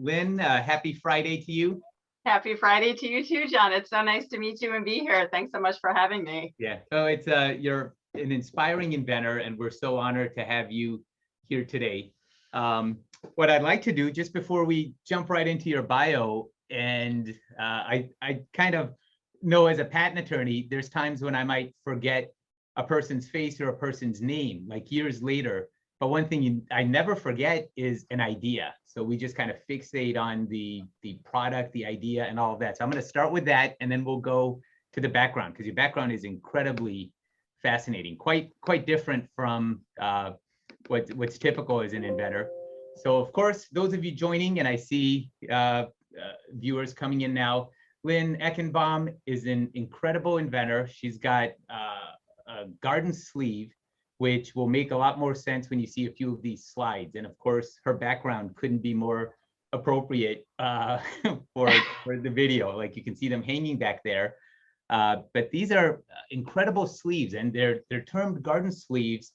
Lynn, happy Friday to you. Happy Friday to you too, John. It's so nice to meet you and be here. Thanks so much for having me. Yeah, so it's you're an inspiring inventor, and we're so honored to have you here today. What I'd like to do, just before we jump right into your bio, and I kind of know as a patent attorney, there's times when I might forget a person's face or a person's name, like years later. But one thing I never forget is an idea. So we just kind of fixate on the product, the idea, and all of that. So I'm going to start with that, and then we'll go to the background, because your background is incredibly fascinating, quite different from what's typical as an inventor. So of course, those of you joining, and I see viewers coming in now, Lynne Eichenbaum is an incredible inventor. She's got a garden sleeve, which will make a lot more sense when you see a few of these slides. And of course, her background couldn't be more appropriate for the video. Like you can see them hanging back there. But these are incredible sleeves, and they're termed garden sleeves,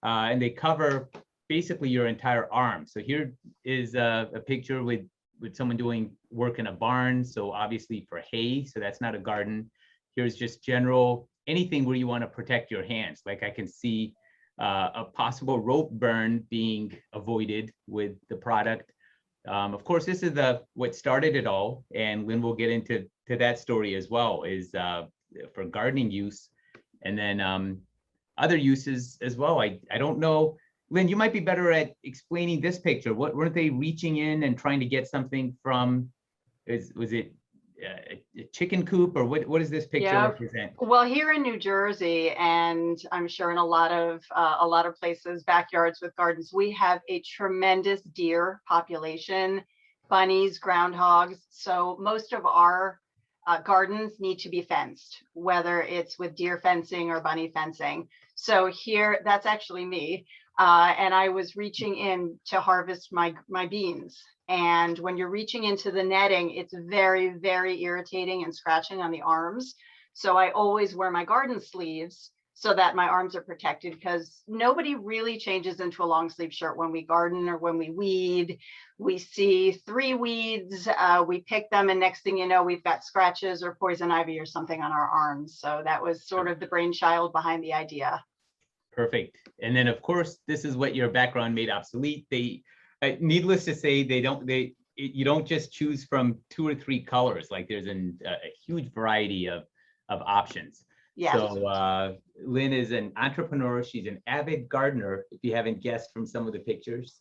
and they cover basically your entire arm. So here is a picture with someone doing work in a barn, so obviously for hay, so that's not a garden. Here's just general, anything where you want to protect your hands. Like I can see a possible rope burn being avoided with the product. Of course, this is what started it all, and Lynn will get into that story as well, is for gardening use, and then other uses as well. I don't know, Lynn, you might be better at explaining this picture. What weren't they reaching in and trying to get something from? Was it a chicken coop, or what does this picture represent? Well, here in New Jersey, and I'm sure in a lot of places, backyards with gardens, we have a tremendous deer population, bunnies, groundhogs. So most of our gardens need to be fenced, whether it's with deer fencing or bunny fencing. So here, that's actually me. And I was reaching in to harvest my beans. And when you're reaching into the netting, it's very, very irritating and scratching on the arms. So I always wear my garden sleeves so that my arms are protected, because nobody really changes into a long sleeve shirt when we garden or when we weed. We see 3 weeds, we pick them, and next thing you know, we've got scratches or poison ivy or something on our arms. So that was sort of the brainchild behind the idea. Perfect. And then of course, this is what your background made obsolete. Needless to say, you don't just choose from 2 or 3 colors. Like there's a huge variety of options. Yes. So Lynn is an entrepreneur. She's an avid gardener, if you haven't guessed from some of the pictures.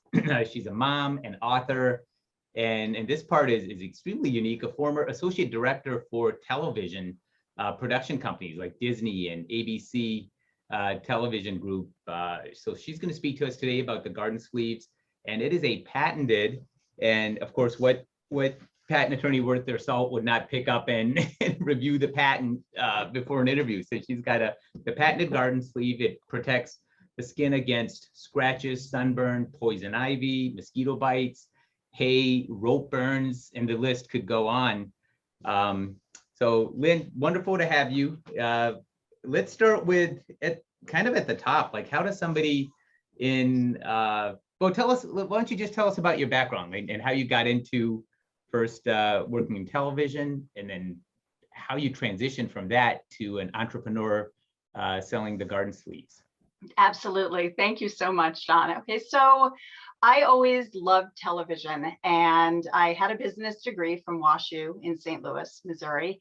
She's a mom, an author, and this part is extremely unique, a former associate director for television production companies like Disney and ABC television group. So she's going to speak to us today about the garden sleeves, and it is a patented, and of course what patent attorney worth their salt would not pick up and review the patent before an interview. So she's got the patented garden sleeve. It protects the skin against scratches, sunburn, poison ivy, mosquito bites, hay, rope burns, and the list could go on. So Lynn, wonderful to have you. Let's start with kind of at the top. Like, how does somebody well, tell us, why don't you just tell us about your background and how you got into first working in television, and then how you transitioned from that to an entrepreneur selling the garden sleeves. Absolutely. Thank you so much, John. Okay, so I always loved television, and I had a business degree from WashU in St. Louis, Missouri.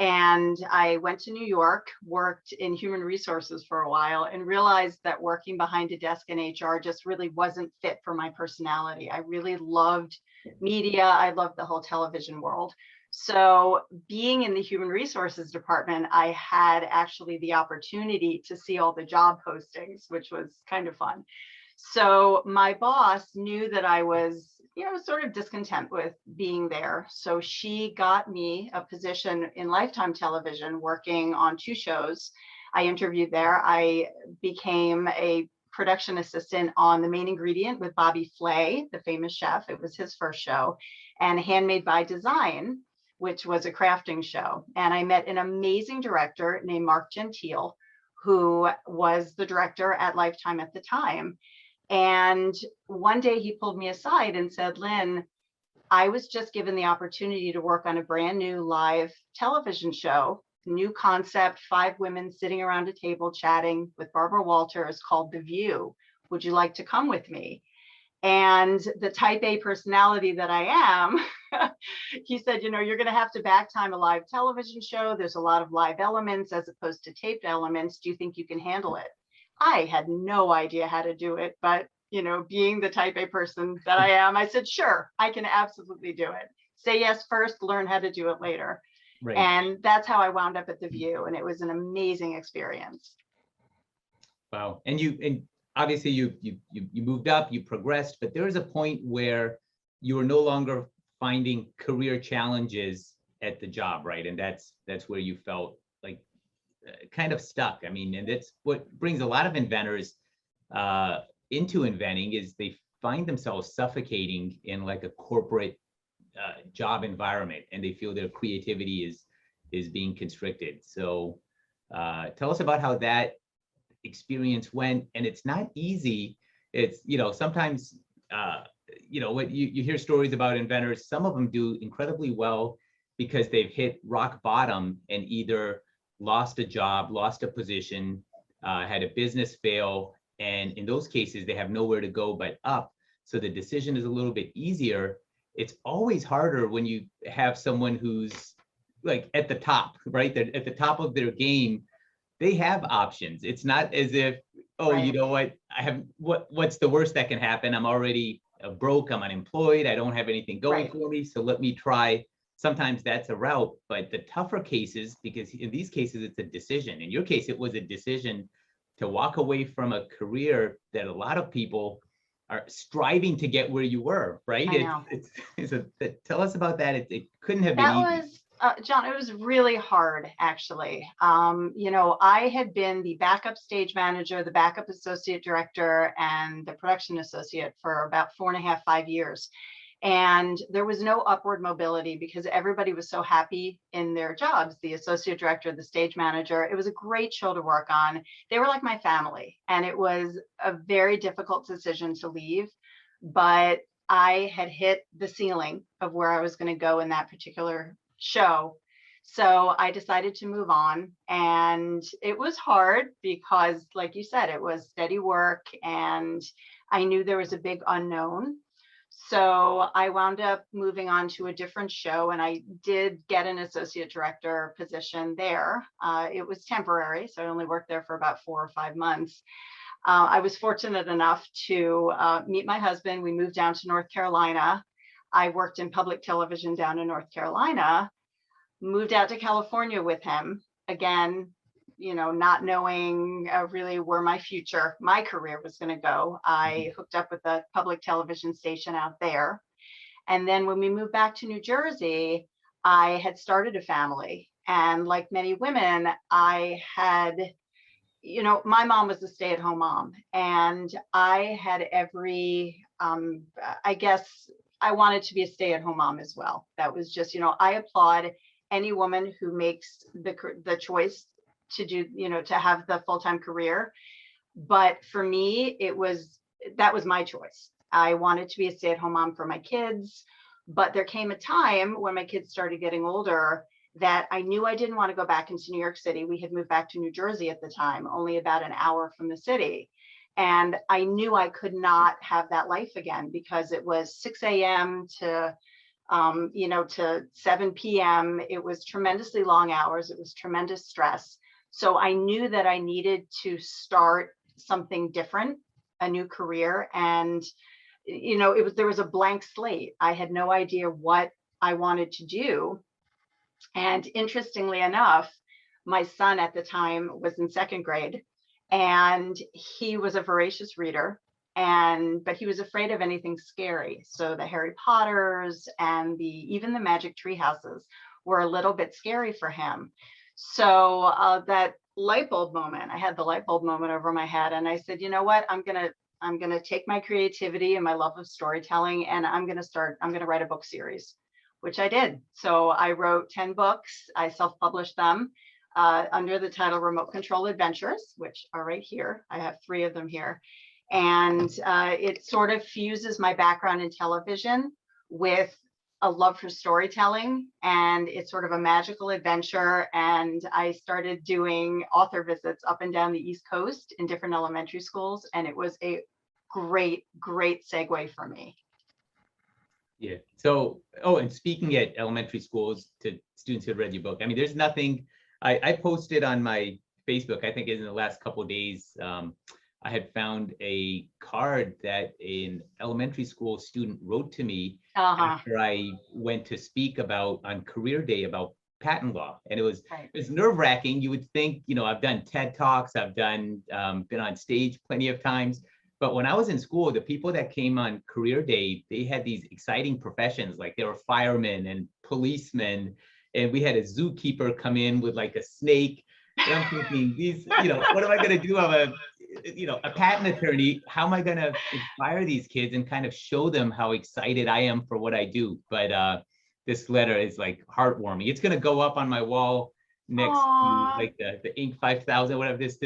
And I went to New York, worked in human resources for a while, and realized that working behind a desk in HR just really wasn't fit for my personality. I really loved media. I loved the whole television world. So being in the human resources department, I had actually the opportunity to see all the job postings, which was kind of fun. So my boss knew that I was, sort of discontent with being there. So she got me a position in Lifetime Television, working on 2 shows. I interviewed there. I became a production assistant on The Main Ingredient with Bobby Flay, the famous chef. It was his first show, and Handmade by Design, which was a crafting show. And I met an amazing director named Mark Gentile, who was the director at Lifetime at the time. And one day he pulled me aside and said, Lynn, I was just given the opportunity to work on a brand new live television show, new concept, 5 women sitting around a table chatting with Barbara Walters, called The View. Would you like to come with me? And the type A personality that I am, he said, you know, you're going to have to back time a live television show. There's a lot of live elements as opposed to taped elements. Do you think you can handle it? I had no idea how to do it, but you know, being the type A person that I am, I said, sure, I can absolutely do it. Say yes first, learn how to do it later. Right. And that's how I wound up at The View. And it was an amazing experience. Wow. And obviously you moved up, you progressed, but there was a point where you were no longer finding career challenges at the job, right? And that's where you felt like kind of stuck. I mean, and that's what brings a lot of inventors into inventing, is they find themselves suffocating in like a corporate job environment, and they feel their creativity is being constricted. So tell us about how that experience went. And it's not easy. It's, you know, sometimes you know, what you hear stories about inventors, some of them do incredibly well because they've hit rock bottom and either lost a job, lost a position, had a business fail, and in those cases they have nowhere to go but up. So the decision is a little bit easier. It's always harder when you have someone who's like at the top, right? They're at the top of their game. They have options. It's not as if, oh, Right. you know what, I have, what's the worst that can happen? I'm already broke, I'm unemployed, I don't have anything going Right. for me, so let me try. Sometimes that's a route, but the tougher cases, because in these cases it's a decision. In your case, it was a decision to walk away from a career that a lot of people are striving to get where you were, right? I know. Tell us about that. It couldn't have been That easy. was, John, it was really hard, actually. You know, I had been the backup stage manager, the backup associate director, and the production associate for about 4.5, 5 years. And there was no upward mobility because everybody was so happy in their jobs. The associate director, the stage manager, it was a great show to work on. They were like my family. And it was a very difficult decision to leave. But I had hit the ceiling of where I was going to go in that particular show. So I decided to move on. And it was hard because, like you said, it was steady work. And I knew there was a big unknown. So I wound up moving on to a different show, and I did get an associate director position there. It was temporary, so I only worked there for about 4 or 5 months. I was fortunate enough to meet my husband. We moved down to North Carolina. I worked in public television down in North Carolina, moved out to California with him. Again, you know, not knowing really where my career was going to go. I hooked up with a public television station out there. And then when we moved back to New Jersey, I had started a family. And like many women, I had, you know, my mom was a stay-at-home mom, and I had every, I guess I wanted to be a stay-at-home mom as well. That was just, you know, I applaud any woman who makes the choice to do, you know, to have the full-time career. But for me, that was my choice. I wanted to be a stay-at-home mom for my kids, but there came a time when my kids started getting older that I knew I didn't want to go back into New York City. We had moved back to New Jersey at the time, only about an hour from the city. And I knew I could not have that life again because it was 6 a.m. to you know, to 7 p.m. It was tremendously long hours. It was tremendous stress. So I knew that I needed to start something different, a new career. And, you know, there was a blank slate. I had no idea what I wanted to do. And interestingly enough, my son at the time was in 2nd grade, and he was a voracious reader. But he was afraid of anything scary. So the Harry Potters and even the Magic Tree Houses were a little bit scary for him. So that light bulb moment, I had the light bulb moment over my head, and I said, you know what, I'm gonna take my creativity and my love of storytelling, and I'm gonna write a book series, which I did. So I wrote 10 books. I self-published them under the title Remote Control Adventures, which are right here. I have 3 of them here. And it sort of fuses my background in television with a love for storytelling, and it's sort of a magical adventure. And I started doing author visits up and down the East Coast in different elementary schools, and it was a great segue for me. Yeah. So, oh, and speaking at elementary schools to students who have read your book, I mean, there's nothing, I posted on my Facebook, I think in the last couple of days, I had found a card that an elementary school student wrote to me after I went to speak about on career day about patent law. And it was nerve wracking. You would think, you know, I've done TED Talks, I've done, been on stage plenty of times. But when I was in school, the people that came on career day, they had these exciting professions, like they were firemen and policemen. And we had a zookeeper come in with like a snake. And I'm thinking, these, you know, what am I going to do? I'm a patent attorney. How am I going to inspire these kids and kind of show them how excited I am for what I do? But this letter is like heartwarming. It's going to go up on my wall next to like the Inc. 5000, whatever. This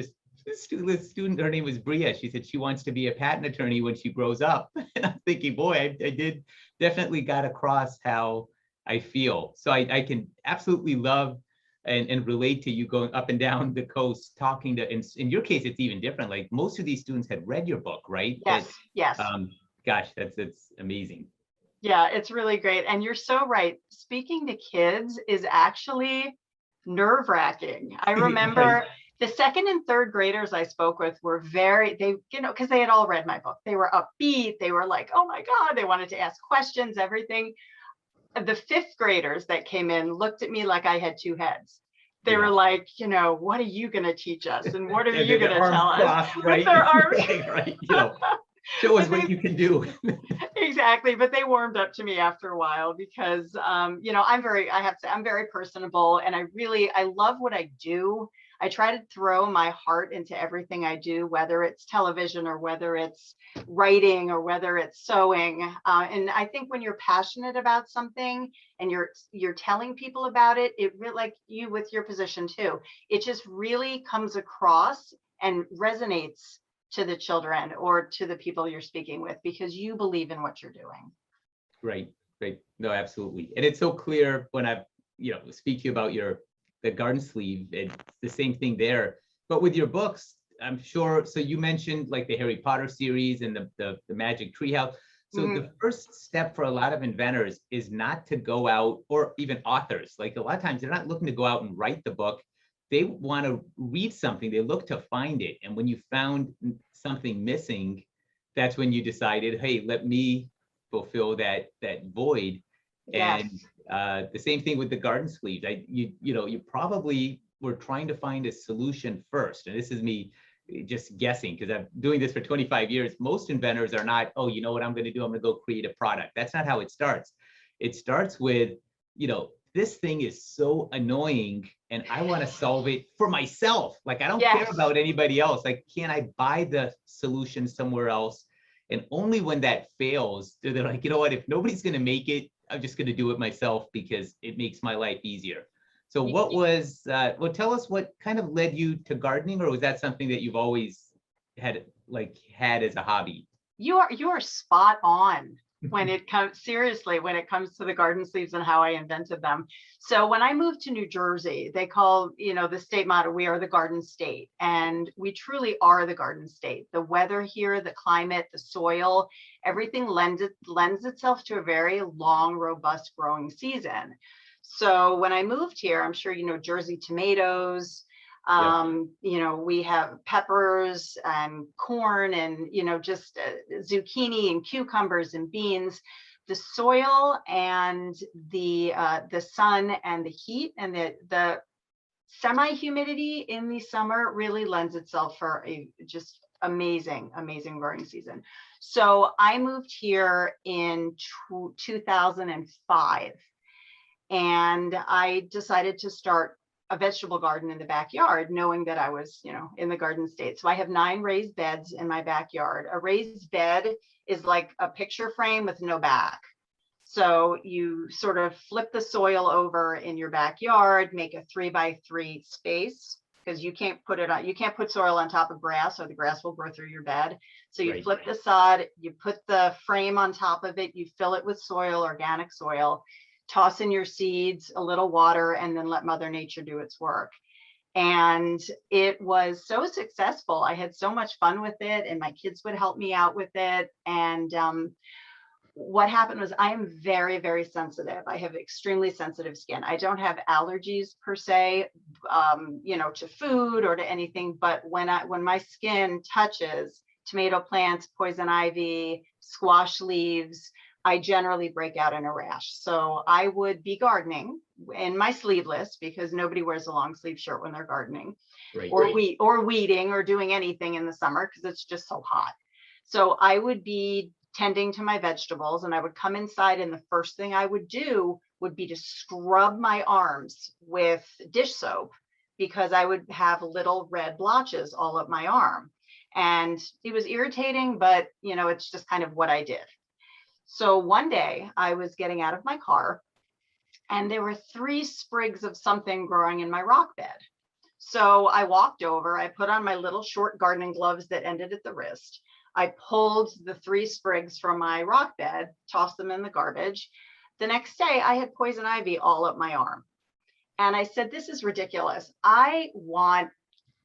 student, her name was Bria. She said she wants to be a patent attorney when she grows up. And I'm thinking, boy, I did definitely got across how I feel. So I can absolutely love and relate to you going up and down the coast talking to, in your case, it's even different. Like most of these students had read your book, right? Yes. Gosh, that's amazing. Yeah, it's really great. And you're so right. Speaking to kids is actually nerve-wracking. I remember the second and third graders I spoke with were because they had all read my book. They were upbeat. They were like, oh my God, they wanted to ask questions, everything. The fifth graders that came in looked at me like I had two heads. They were like, you know, what are you going to teach us? And what are you going to tell us? Right? With their arms. Right. You know, show us what you can do. Exactly. But they warmed up to me after a while because, you know, I have to say, I'm very personable, and I love what I do. I try to throw my heart into everything I do, whether it's television or whether it's writing or whether it's sewing. And I think when you're passionate about something and you're telling people about it, it really, like you with your position too, it just really comes across and resonates to the children or to the people you're speaking with because you believe in what you're doing. Right. No, absolutely. And it's so clear when I, speak to you about the garden sleeve, it's the same thing there. But with your books, I'm sure, so you mentioned like the Harry Potter series and the Magic Treehouse. So the first step for a lot of inventors is not to go out, or even authors, like a lot of times they're not looking to go out and write the book. They want to read something, they look to find it. And when you found something missing, that's when you decided, hey, let me fulfill that void. Yes. And the same thing with the garden sleeves. You probably were trying to find a solution first. And this is me just guessing because I'm doing this for 25 years. Most inventors are not, oh, you know what I'm going to do? I'm going to go create a product. That's not how it starts. It starts with, this thing is so annoying and I want to solve it for myself. Like, I don't care about anybody else. Like, can I buy the solution somewhere else? And only when that fails, they're like, you know what, if nobody's going to make it, I'm just going to do it myself because it makes my life easier. So what was, tell us what kind of led you to gardening, or was that something that you've always had as a hobby? You are spot on when it comes to the garden sleeves and how I invented them. So when I moved to New Jersey, they call, the state motto, we are the garden state. And we truly are the garden state. The weather here, the climate, the soil, everything lends itself to a very long, robust growing season. So when I moved here, I'm sure, Jersey tomatoes, we have peppers and corn and, just zucchini and cucumbers and beans. The soil and the sun and the heat and the semi-humidity in the summer really lends itself for a just amazing growing season. So I moved here in 2005. And I decided to start a vegetable garden in the backyard, knowing that I was, in the garden state. So I have 9 raised beds in my backyard. A raised bed is like a picture frame with no back. So you sort of flip the soil over in your backyard, make a 3x3 space, because you can't put it on, you can't put soil on top of grass or the grass will grow through your bed. So you Right. flip the sod, you put the frame on top of it, you fill it with soil, organic soil, toss in your seeds, a little water, and then let Mother Nature do its work. And it was so successful. I had so much fun with it, and my kids would help me out with it. And what happened was I am very, very sensitive. I have extremely sensitive skin. I don't have allergies per se, to food or to anything. But when my skin touches tomato plants, poison ivy, squash leaves, I generally break out in a rash. So I would be gardening in my sleeveless, because nobody wears a long sleeve shirt when they're gardening, Right. or weeding or doing anything in the summer because it's just so hot. So I would be tending to my vegetables, and I would come inside, and the first thing I would do would be to scrub my arms with dish soap, because I would have little red blotches all up my arm. And it was irritating, but it's just kind of what I did. So one day I was getting out of my car, and there were 3 sprigs of something growing in my rock bed. So I walked over, I put on my little short gardening gloves that ended at the wrist. I pulled the 3 sprigs from my rock bed, tossed them in the garbage. The next day I had poison ivy all up my arm. And I said, this is ridiculous. I want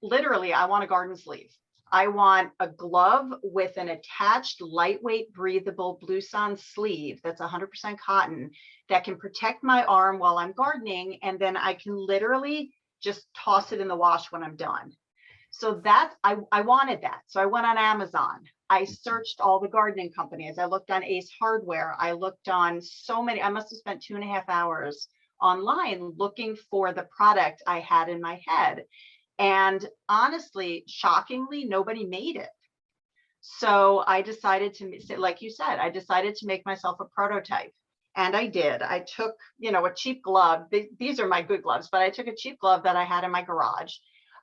a garden sleeve. I want a glove with an attached lightweight breathable Blouson sleeve that's 100% cotton that can protect my arm while I'm gardening. And then I can literally just toss it in the wash when I'm done. So I wanted that. So I went on Amazon. I searched all the gardening companies. I looked on Ace Hardware. I looked on so many, I must have spent 2.5 hours online looking for the product I had in my head. And honestly, shockingly, nobody made it. So I decided to, like you said, I decided to make myself a prototype. And I did. I took, a cheap glove. These are my good gloves, but I took a cheap glove that I had in my garage.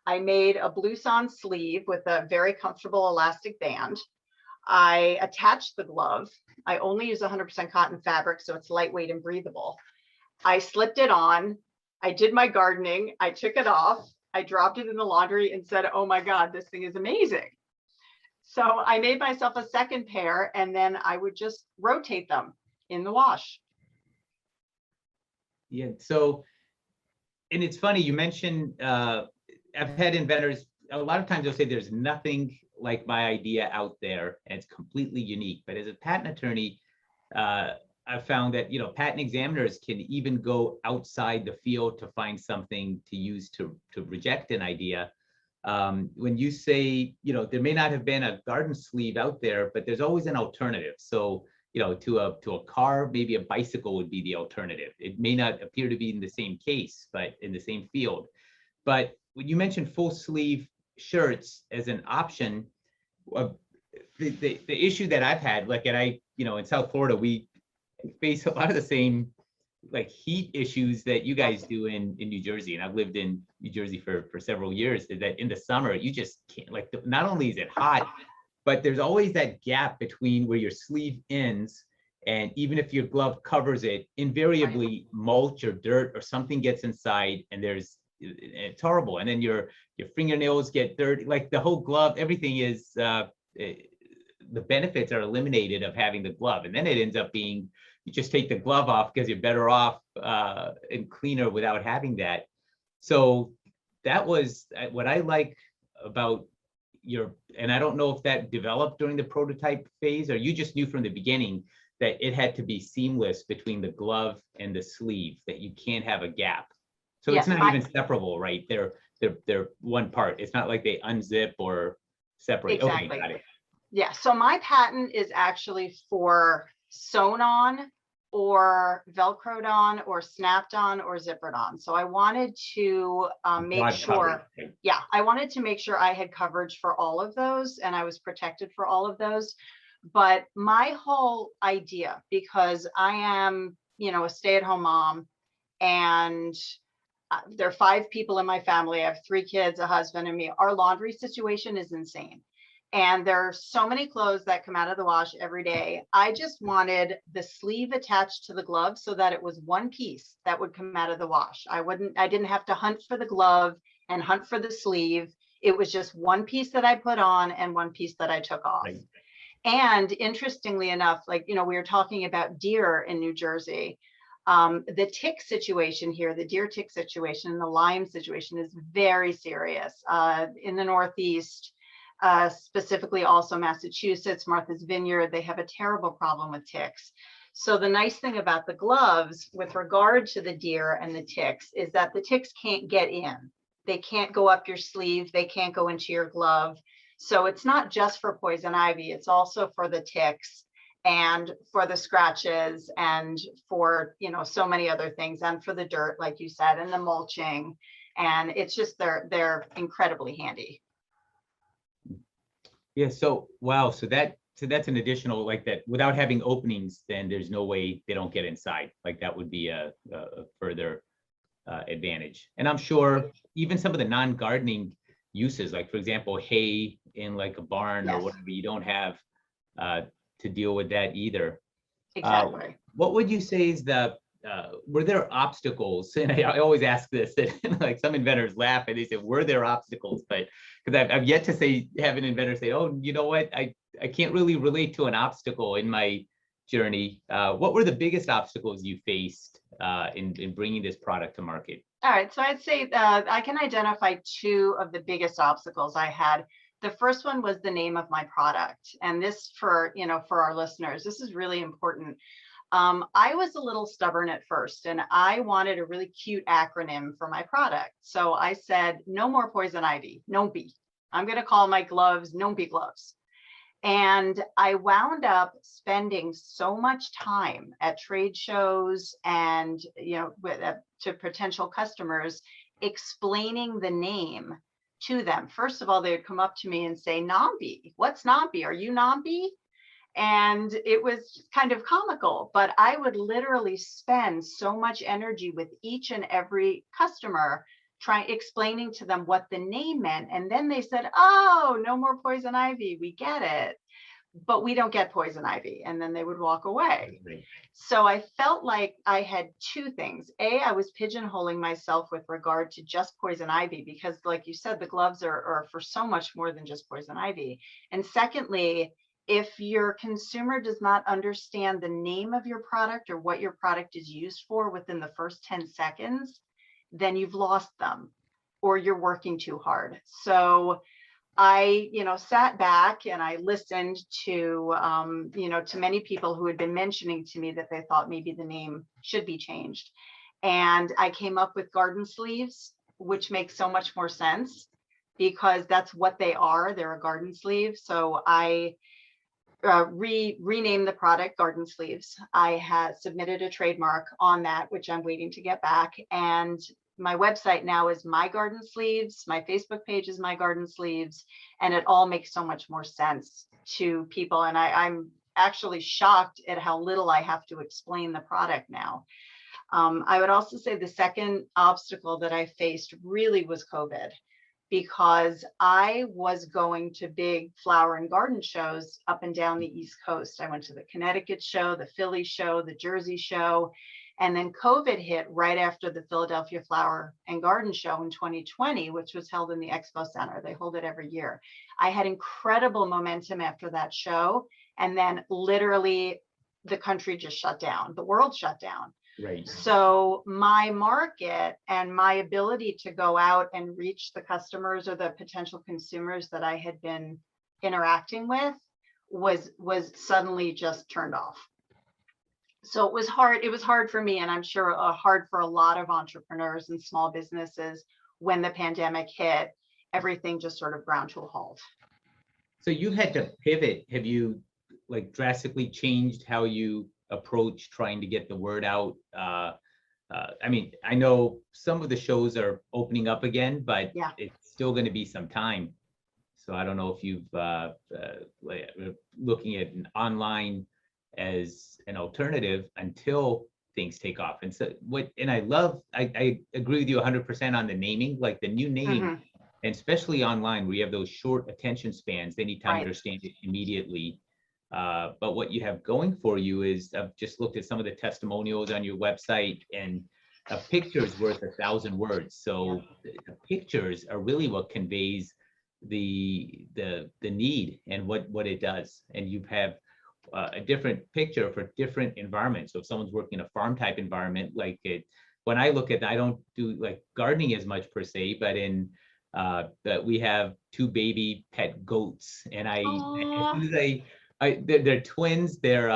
I made a Blouson sleeve with a very comfortable elastic band. I attached the glove. I only use 100% cotton fabric, so it's lightweight and breathable. I slipped it on. I did my gardening. I took it off. I dropped it in the laundry and said, oh my God, this thing is amazing. So I made myself a second pair, and then I would just rotate them in the wash. Yeah. So, and it's funny, you mentioned, I've had inventors, a lot of times they'll say there's nothing like my idea out there and it's completely unique. But as a patent attorney, I've found that, patent examiners can even go outside the field to find something to use to reject an idea. When you say, there may not have been a garden sleeve out there, but there's always an alternative. So, to a car, maybe a bicycle would be the alternative. It may not appear to be in the same case, but in the same field. But when you mentioned full sleeve shirts as an option, the issue that I've had, like, in South Florida, we face a lot of the same like heat issues that you guys do in New Jersey. And I've lived in New Jersey for several years, that in the summer, you just can't, like, not only is it hot, but there's always that gap between where your sleeve ends. And even if your glove covers it, invariably mulch or dirt or something gets inside, and it's horrible. And then your fingernails get dirty, like the whole glove, everything is, the benefits are eliminated of having the glove. And then it ends up being, you just take the glove off because you're better off and cleaner without having that. So that was what I like about and I don't know if that developed during the prototype phase, or you just knew from the beginning that it had to be seamless between the glove and the sleeve, that you can't have a gap. So Yes, it's not even separable, right? They're one part. It's not like they unzip or separate. exactly. Okay, got it. Yeah, so my patent is actually for sewn on or Velcroed on or snapped on or zippered on. So I wanted to make sure, I wanted to make sure I had coverage for all of those and I was protected for all of those. But my whole idea, because I am, a stay-at-home mom, and there are 5 people in my family. I have 3 kids, a husband, and me. Our laundry situation is insane. And there are so many clothes that come out of the wash every day. I just wanted the sleeve attached to the glove so that it was one piece that would come out of the wash. I didn't have to hunt for the glove and hunt for the sleeve. It was just one piece that I put on and one piece that I took off. Right. And interestingly enough, like, we were talking about deer in New Jersey. The tick situation here, the deer tick situation, the Lyme situation is very serious. In the Northeast, specifically also Massachusetts, Martha's Vineyard, they have a terrible problem with ticks. So the nice thing about the gloves with regard to the deer and the ticks is that the ticks can't get in. They can't go up your sleeve. They can't go into your glove. So it's not just for poison ivy, it's also for the ticks and for the scratches and for, so many other things, and for the dirt, like you said, and the mulching. And it's just, they're incredibly handy. Yeah, so wow, so that's an additional, like, that without having openings, then there's no way they don't get inside. Like, that would be a further advantage. And I'm sure even some of the non-gardening uses, like, for example, hay in like a barn or Yes. whatever, you don't have to deal with that either. Exactly. What would you say is were there obstacles? And I always ask this, and like some inventors laugh and they say, were there obstacles? But because I've yet to have an inventor say, oh, you know what, I can't really relate to an obstacle in my journey. What were the biggest obstacles you faced in bringing this product to market? All right, so I'd say I can identify two of the biggest obstacles I had. The first one was the name of my product. And this, for our listeners, this is really important. I was a little stubborn at first, and I wanted a really cute acronym for my product. So I said, no more poison ivy, NOMPI. I'm going to call my gloves NOMPI gloves. And I wound up spending so much time at trade shows and, to potential customers, explaining the name to them. First of all, they would come up to me and say, NOMPI, what's NOMPI? Are you NOMPI? And it was kind of comical, but I would literally spend so much energy with each and every customer explaining to them what the name meant. And then they said, oh, no more poison ivy. We get it, but we don't get poison ivy. And then they would walk away. Right. So I felt like I had two things. I was pigeonholing myself with regard to just poison ivy, because like you said, the gloves are for so much more than just poison ivy. And secondly, if your consumer does not understand the name of your product or what your product is used for within the first 10 seconds, then you've lost them or you're working too hard. So I, sat back and I listened to, to many people who had been mentioning to me that they thought maybe the name should be changed. And I came up with GardenSleeves, which makes so much more sense because that's what they are. They're a garden sleeve. So I renamed the product GardenSleeves. I had submitted a trademark on that, which I'm waiting to get back. And my website now is My Garden Sleeves. My Facebook page is My Garden Sleeves. And it all makes so much more sense to people. And I'm actually shocked at how little I have to explain the product now. I would also say the second obstacle that I faced really was COVID, because I was going to big flower and garden shows up and down the East Coast. I went to the Connecticut show, the Philly show, the Jersey show, and then COVID hit right after the Philadelphia Flower and Garden Show in 2020, which was held in the Expo Center. They hold it every year. I had incredible momentum after that show, and then literally the country just shut down. The world shut down. Right. So my market and my ability to go out and reach the customers or the potential consumers that I had been interacting with was suddenly just turned off. So it was hard. It was hard for me, and I'm sure hard for a lot of entrepreneurs and small businesses when the pandemic hit. Everything just sort of ground to a halt. So you had to pivot. Have you drastically changed how you approach trying to get the word out? I mean, I know some of the shows are opening up again, but yeah, it's still going to be some time. So I don't know if you've looking at an online as an alternative until things take off. And so I agree with you 100% on the naming, like the new name, and especially online where you have those short attention spans, they need time to understand it immediately. But what you have going for you is I've just looked at some of the testimonials on your website, and a picture is worth 1,000 words. So the pictures are really what conveys the need and what it does. And you have a different picture for different environments. So if someone's working in a farm type environment, like it, when I look at, I don't do like gardening as much per se, but in that we have 2 baby pet goats, and as Aw. soon as they're twins. They're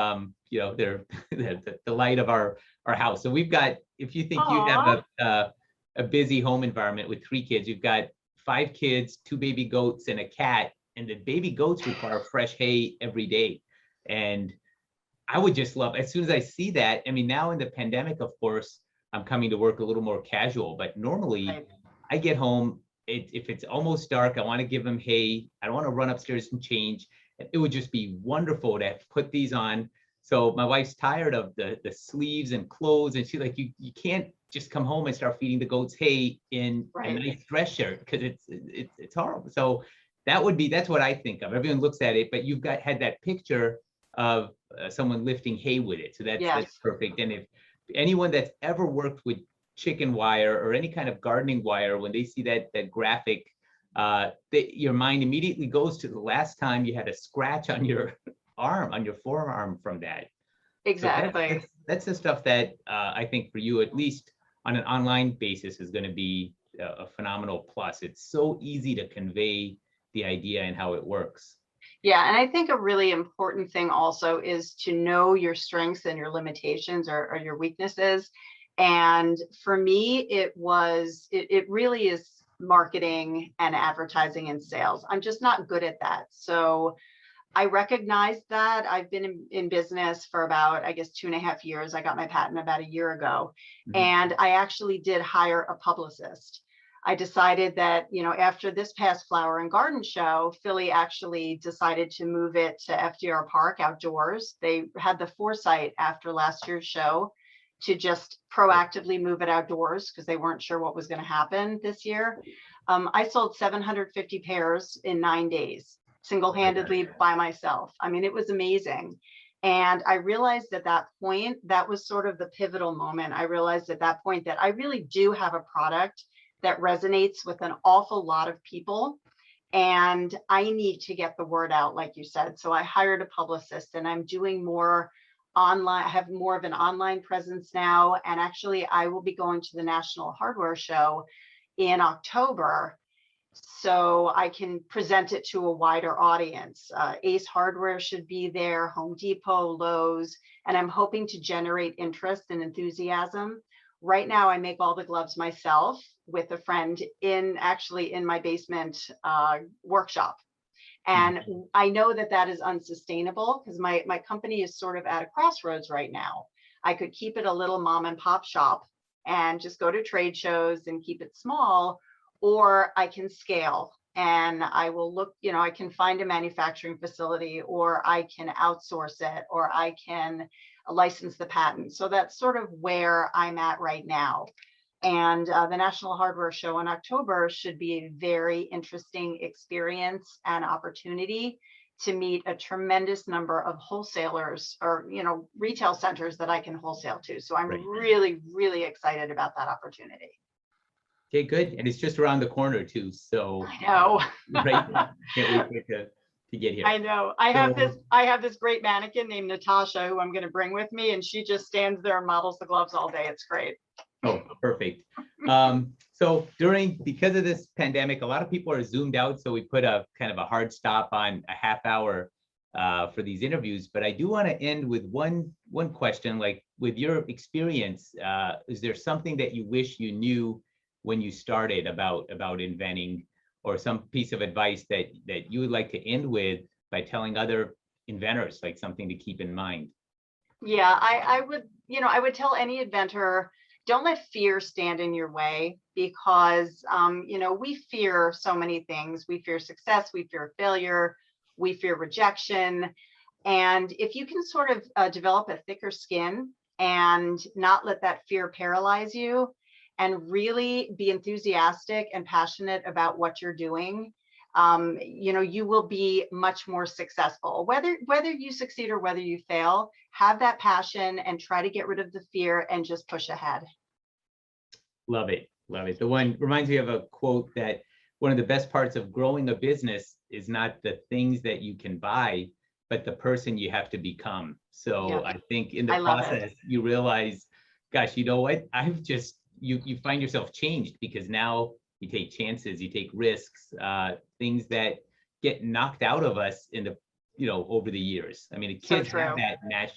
you know, they're the light of our house. So we've got, if you think you Aw. have a busy home environment with 3 kids, you've got 5 kids, 2 baby goats, and a cat, and the baby goats require fresh hay every day. And I would just love, as soon as I see that, I mean, now in the pandemic, of course, I'm coming to work a little more casual, but normally Right. I get home, if it's almost dark, I want to give them hay. I don't want to run upstairs and change. It would just be wonderful to put these on. So my wife's tired of the sleeves and clothes, and she's like, you can't just come home and start feeding the goats hay in a Right. nice dress shirt, because it's horrible. So that's what I think of. Everyone looks at it, but you've had that picture of someone lifting hay with it. So that's Yes. perfect. And if anyone that's ever worked with chicken wire or any kind of gardening wire, when they see that graphic, your mind immediately goes to the last time you had a scratch on your arm, on your forearm from that. So Exactly. that's the stuff that I think for you, at least on an online basis, is going to be a phenomenal plus. It's so easy to convey the idea and how it works. Yeah, and I think a really important thing also is to know your strengths and your limitations, or your weaknesses. And for me, it really is marketing and advertising and sales. I'm just not good at that. So I recognize that. I've been in business for about, I guess, 2.5 years. I got my patent about a year ago. Mhm. And I actually did hire a publicist. I decided that, after this past flower and garden show, Philly actually decided to move it to FDR Park outdoors. They had the foresight after last year's show to just proactively move it outdoors because they weren't sure what was going to happen this year. I sold 750 pairs in 9 days, single-handedly by myself. I mean, it was amazing. And I realized at that point, that was sort of the pivotal moment. I realized at that point that I really do have a product that resonates with an awful lot of people. And I need to get the word out, like you said. So I hired a publicist, and I'm doing more online. I have more of an online presence now. And actually, I will be going to the National Hardware Show in October, so I can present it to a wider audience. Ace Hardware should be there, Home Depot, Lowe's, and I'm hoping to generate interest and enthusiasm. Right now, I make all the gloves myself with a friend in my basement workshop. And I know that that is unsustainable because my company is sort of at a crossroads right now. I could keep it a little mom and pop shop and just go to trade shows and keep it small, or I can scale and I will look, I can find a manufacturing facility, or I can outsource it, or I can license the patent. So that's sort of where I'm at right now. And the National Hardware Show in October should be a very interesting experience and opportunity to meet a tremendous number of wholesalers, or retail centers that I can wholesale to. So I'm really, really excited about that opportunity. Okay, good. And it's just around the corner too. So I know. right, can't wait to get here. I know. I have this great mannequin named Natasha who I'm going to bring with me, and she just stands there and models the gloves all day. It's great. Oh, perfect. So because of this pandemic, a lot of people are zoomed out. So we put a kind of a hard stop on a half hour for these interviews. But I do want to end with one question. Like, with your experience, is there something that you wish you knew when you started about inventing, or some piece of advice that you would like to end with by telling other inventors, like something to keep in mind? Yeah, I would tell any inventor, don't let fear stand in your way, because we fear so many things. We fear success, we fear failure, we fear rejection. And if you can sort of develop a thicker skin and not let that fear paralyze you, and really be enthusiastic and passionate about what you're doing, you will be much more successful. Whether you succeed or whether you fail, have that passion and try to get rid of the fear and just push ahead. Love it. Love it. The one reminds me of a quote that one of the best parts of growing a business is not the things that you can buy, but the person you have to become. So Yeah, I think in the I love it. process, you realize, gosh, you know what? You find yourself changed because now you take chances, you take risks, things that get knocked out of us in the, over the years. I mean, the So kids have true. that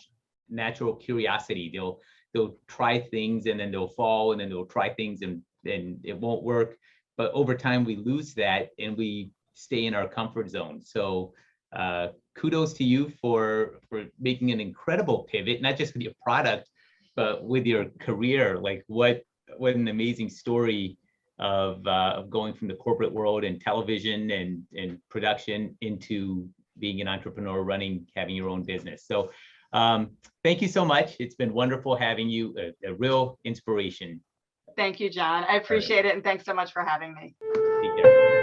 natural curiosity. They'll try things and then they'll fall and then they'll try things and it won't work. But over time we lose that and we stay in our comfort zone. So kudos to you for making an incredible pivot, not just with your product, but with your career. Like what an amazing story of going from the corporate world and television and production into being an entrepreneur, having your own business. So thank you so much. It's been wonderful having you, a real inspiration. Thank you, John. I appreciate it. And thanks so much for having me. Take care.